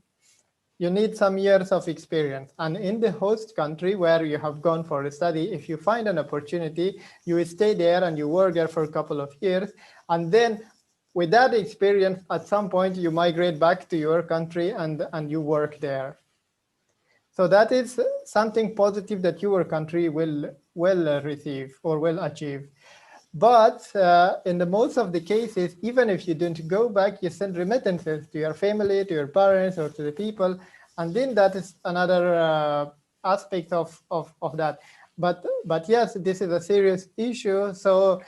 you need some years of experience. And in the host country where you have gone for a study, if you find an opportunity, you will stay there and you work there for a couple of years. And then with that experience, at some point, you migrate back to your country and you work there. So that is something positive that your country will receive or will achieve. But in the most of the cases, even if you don't go back, you send remittances to your family, to your parents, or to the people. And then that is another aspect of that. But yes, this is a serious issue. So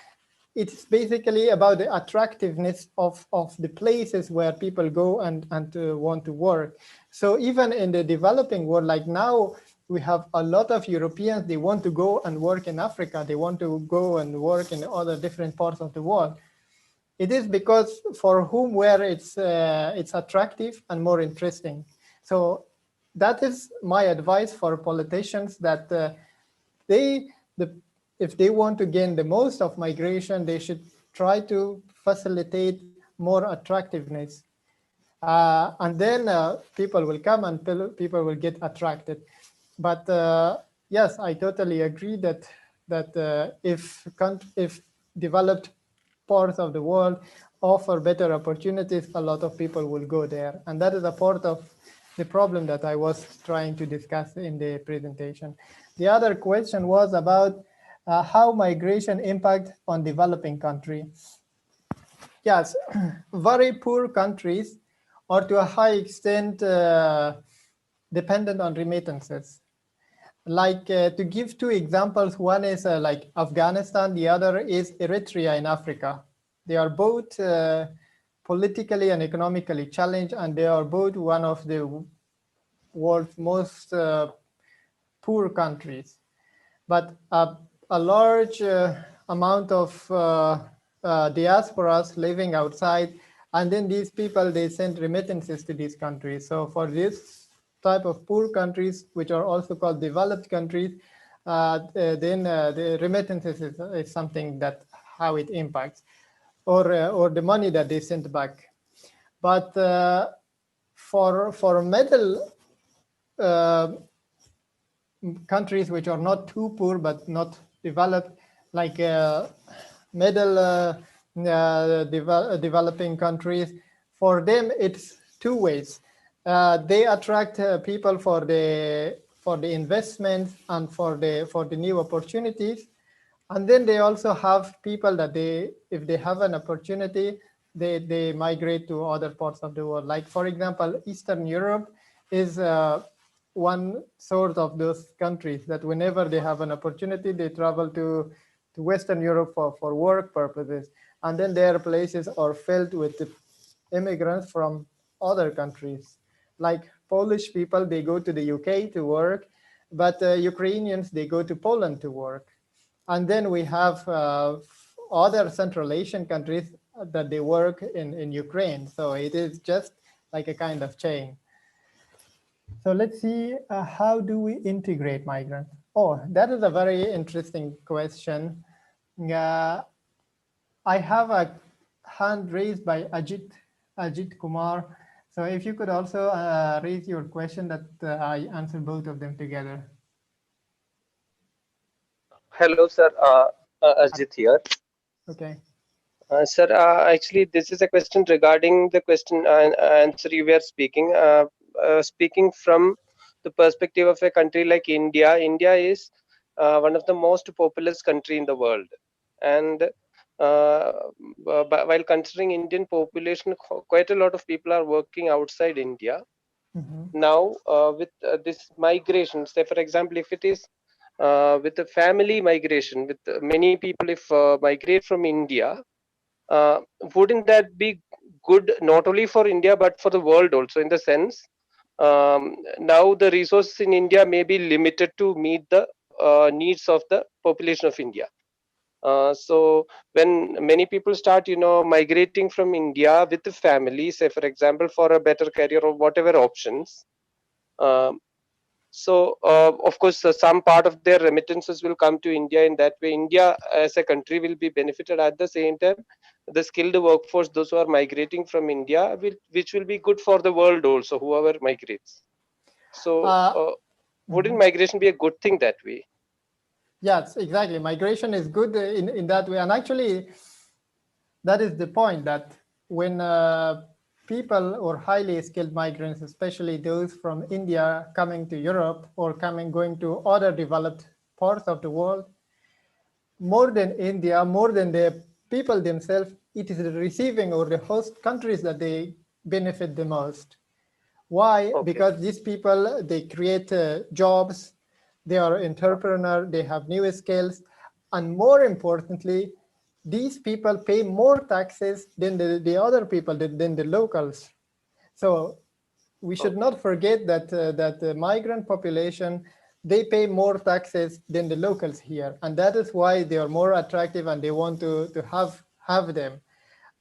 it's basically about the attractiveness of the places where people go and want to work. So even in the developing world, like now, we have a lot of Europeans, they want to go and work in Africa. They want to go and work in other different parts of the world. It is because for whom where it's attractive and more interesting. So that is my advice for politicians, that if they want to gain the most of migration, they should try to facilitate more attractiveness. And then people will come and people will get attracted. But yes, I totally agree that if developed parts of the world offer better opportunities, a lot of people will go there. And that is a part of the problem that I was trying to discuss in the presentation. The other question was about how migration impact on developing countries. Yes, very poor countries are to a high extent dependent on remittances. Like to give two examples, one is like Afghanistan, the other is Eritrea in Africa. They are both politically and economically challenged, and they are both one of the world's most poor countries. But a large amount of diasporas living outside, and then these people, they send remittances to these countries. So for this type of poor countries, which are also called developed countries, then the remittances is something that how it impacts. or the money that they sent back. But for middle countries which are not too poor but not developed, like middle developing countries, for them it's two ways. They attract people for the investment and for the new opportunities, and then they also have people that if they have an opportunity, they migrate to other parts of the world. Like for example, Eastern Europe is one sort of those countries that whenever they have an opportunity, they travel to Western Europe for work purposes. And then their places are filled with immigrants from other countries. Like Polish people, they go to the UK to work, but Ukrainians, they go to Poland to work. And then we have other Central Asian countries that they work in Ukraine. So it is just like a kind of chain. So let's see, how do we integrate migrants? Oh, that is a very interesting question. I have a hand raised by Ajit Kumar. So if you could also raise your question, that I answer both of them together. Hello, sir. Ajit here. Okay. Sir, actually, this is a question regarding the question and answer you were speaking. Speaking from the perspective of a country like India, India is one of the most populous country in the world. And while considering Indian population, quite a lot of people are working outside India. Now, with this migration, say for example, if it is with the family migration, with many people, if migrate from India, wouldn't that be good not only for India but for the world also? In the sense, now the resources in India may be limited to meet the needs of the population of India. So when many people start, migrating from India with the family, say for example, for a better career or whatever options. So of course, some part of their remittances will come to India. In that way, India as a country will be benefited. At the same time, the skilled workforce, those who are migrating from India, which will be good for the world also, whoever migrates. So wouldn't migration be a good thing that way? Yes, exactly. Migration is good in that way. And actually, that is the point, that when people or highly skilled migrants, especially those from India coming to Europe or going to other developed parts of the world, more than India, more than the people themselves, it is the receiving or the host countries that they benefit the most. Why? Okay. Because these people, they create jobs, they are entrepreneur, they have new skills, and more importantly, these people pay more taxes than the other people, than the locals. So we should not forget that that the migrant population, they pay more taxes than the locals here, and that is why they are more attractive and they want to have them.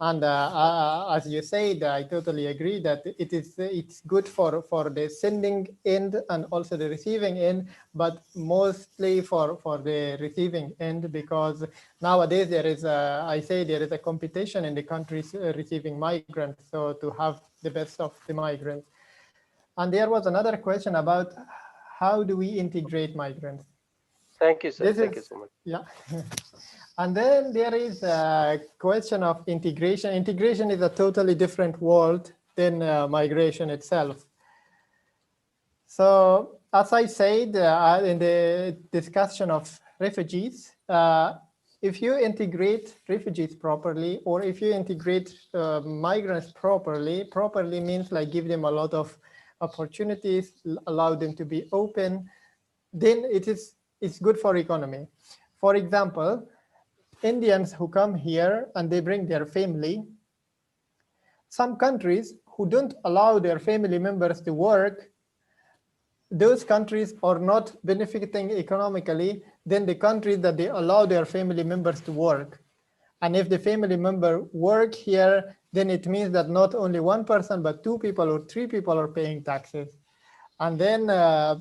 And as you said, I totally agree that it's good for the sending end and also the receiving end, but mostly for the receiving end, because nowadays there is a competition in the countries receiving migrants, so to have the best of the migrants. And there was another question about how do we integrate migrants? Thank you, sir. Thank you so much. Yeah. And then there is a question of integration. Integration is a totally different world than migration itself. So as I said in the discussion of refugees, if you integrate refugees properly, or if you integrate migrants properly means like give them a lot of opportunities, allow them to be open, then it's good for economy. For example, Indians who come here and they bring their family, some countries who don't allow their family members to work, those countries are not benefiting economically than the countries that they allow their family members to work. And if the family member work here, then it means that not only one person, but two people or three people are paying taxes. And then the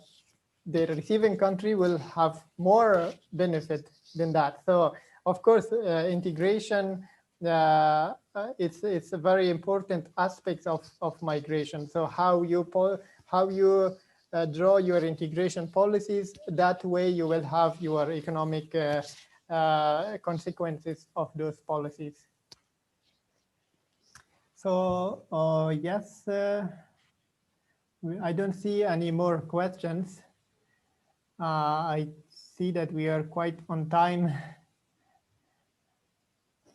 receiving country will have more benefit than that. So of course, integration it's a very important aspect of migration. So how you draw your integration policies, that way you will have your economic consequences of those policies. So yes, I don't see any more questions. I see that we are quite on time.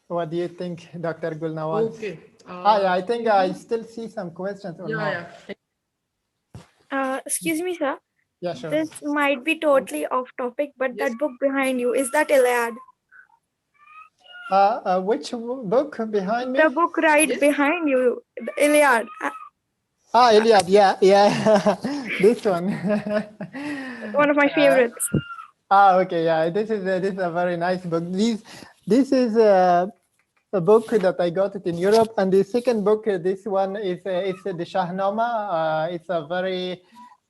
What do you think, Dr. Gulnawaz? Okay. Yeah, I think I still see some questions or not. Excuse me, sir. Yeah, sure. This might be totally off topic, but that book behind you, is that Iliad? Which book behind me? The book right behind you, the Iliad. Iliad, yeah. This one. One of my favorites. Okay, yeah. This is a very nice book. This is a book that I got it in Europe, and the second book, this one is it's the Shahnama. It's a very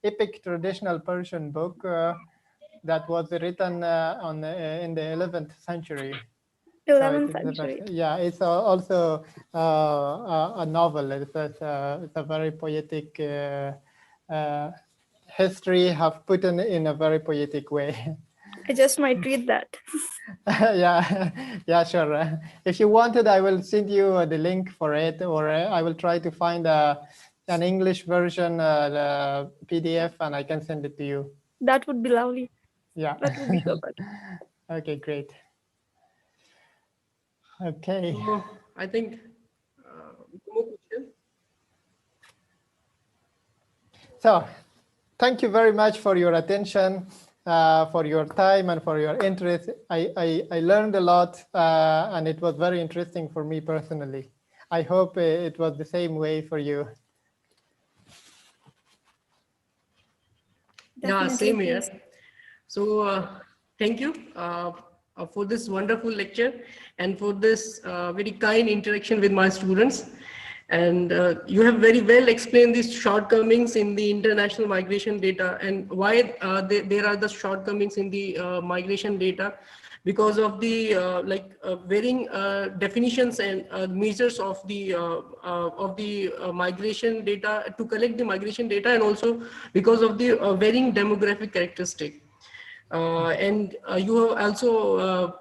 epic traditional Persian book that was written in the 11th century. 11th century. Yeah, it's also a novel. It's a very poetic history, have put in a very poetic way. I just might read that. Yeah, sure. If you wanted, I will send you the link for it, or I will try to find an English version, the PDF, and I can send it to you. That would be lovely. Yeah. That would be so good. Okay, great. Okay. So I think more questions. So thank you very much for your attention, for your time, and for your interest. I learned a lot, and it was very interesting for me personally. I hope it was the same way for you. Yeah, same here. So thank you for this wonderful lecture and for this very kind interaction with my students. And you have very well explained these shortcomings in the international migration data and why there are the shortcomings in the migration data because of the varying definitions and measures of the migration data to collect the migration data, and also because of the varying demographic characteristic. And you have also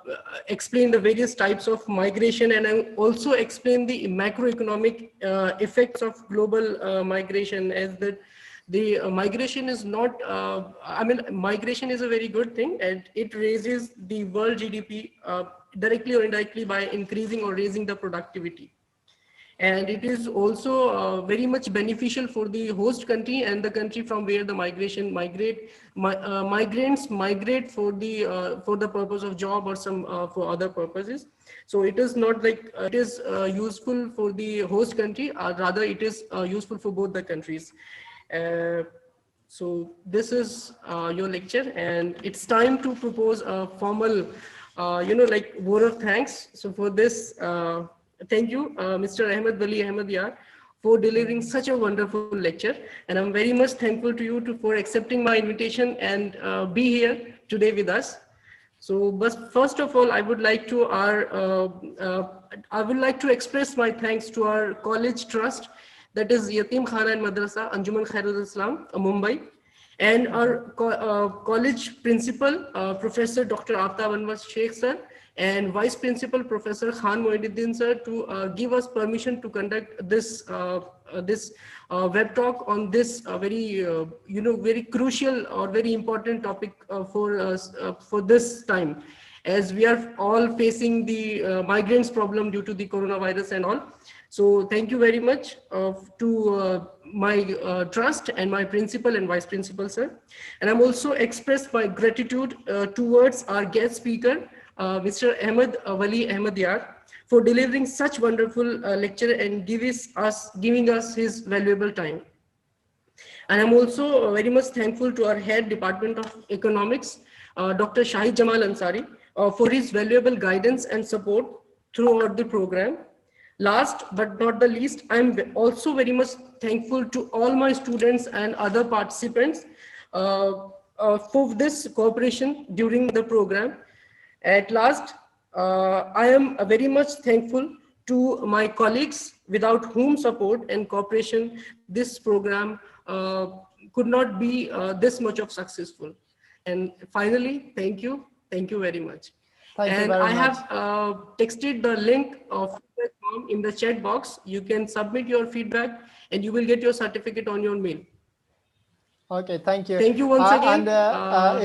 explained the various types of migration, and also explained the macroeconomic effects of global migration, as the migration is not, migration is a very good thing, and it raises the world GDP directly or indirectly by increasing or raising the productivity. And it is also very much beneficial for the host country and the country from where the migrants migrate for the purpose of job or some for other purposes. So it is not like it is useful for the host country, rather it is useful for both the countries. So this is your lecture, and it's time to propose a formal vote of thanks. So for this, thank you, Mr. Ahmed Wali Ahmed Yar, for delivering such a wonderful lecture. And I'm very much thankful to you for accepting my invitation and be here today with us. So, but first of all, I would like to express my thanks to our college trust, that is Yatim Khana and Madrasa Anjuman Khairul Islam, Mumbai, and our college principal, Professor Dr. Aftab Anwar Sheikh sir, and Vice Principal Professor Khan Moinuddin sir, to give us permission to conduct this web talk on this very very crucial or very important topic for this time, as we are all facing the migrants problem due to the coronavirus and all. So thank you very much to my trust and my principal and vice principal sir. And I'm also expressed my gratitude towards our guest speaker, Mr. Ahmed Wali Ahmed Yar, for delivering such wonderful lecture and giving us his valuable time. And I'm also very much thankful to our head Department of Economics, Dr. Shahid Jamal Ansari, for his valuable guidance and support throughout the program. Last but not the least, I'm also very much thankful to all my students and other participants for this cooperation during the program. At last, I am very much thankful to my colleagues, without whom support and cooperation, this program could not be this much of successful. And finally, thank you very much. Thank you And very I much. have texted the link of feedback form in the chat box. You can submit your feedback and you will get your certificate on your mail. Okay, thank you. Thank you once again,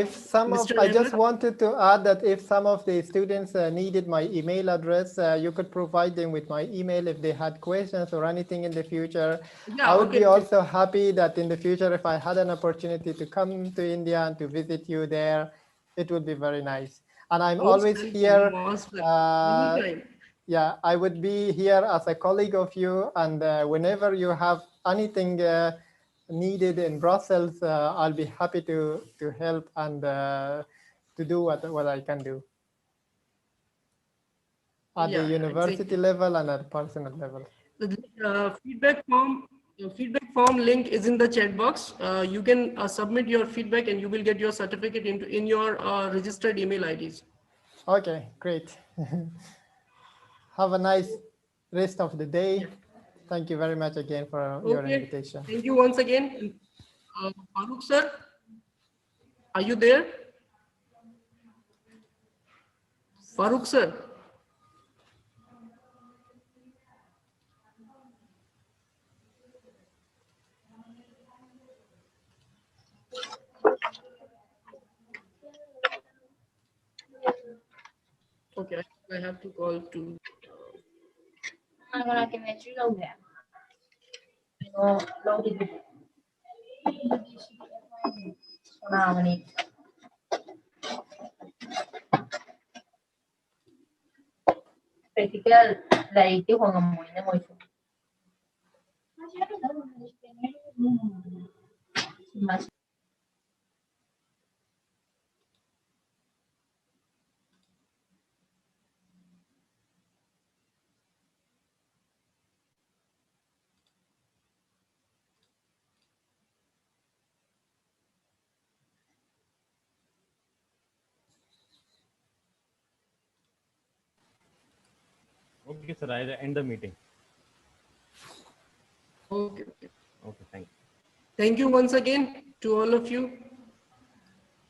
If some of, Mr. I just Ahmed. wanted to add that if some of the students needed my email address, you could provide them with my email if they had questions or anything in the future. Yeah, I would okay. be also happy that in the future, if I had an opportunity to come to India and to visit you there, it would be very nice. And I'm always here. Anytime. Yeah, I would be here as a colleague of you, and whenever you have anything needed in Brussels, I'll be happy to help and to do what I can do at the university exactly. level and at personal level. The feedback form link is in the chat box. You can submit your feedback and you will get your certificate in your registered email IDs. Okay, great. Have a nice rest of the day. Yeah. Thank you very much again for your invitation. Thank you once again. Farooq sir, are you there? Farooq sir. Okay, I have to call to. Okay, sir. I'll end the meeting. Okay. Okay, thank you. Thank you once again to all of you.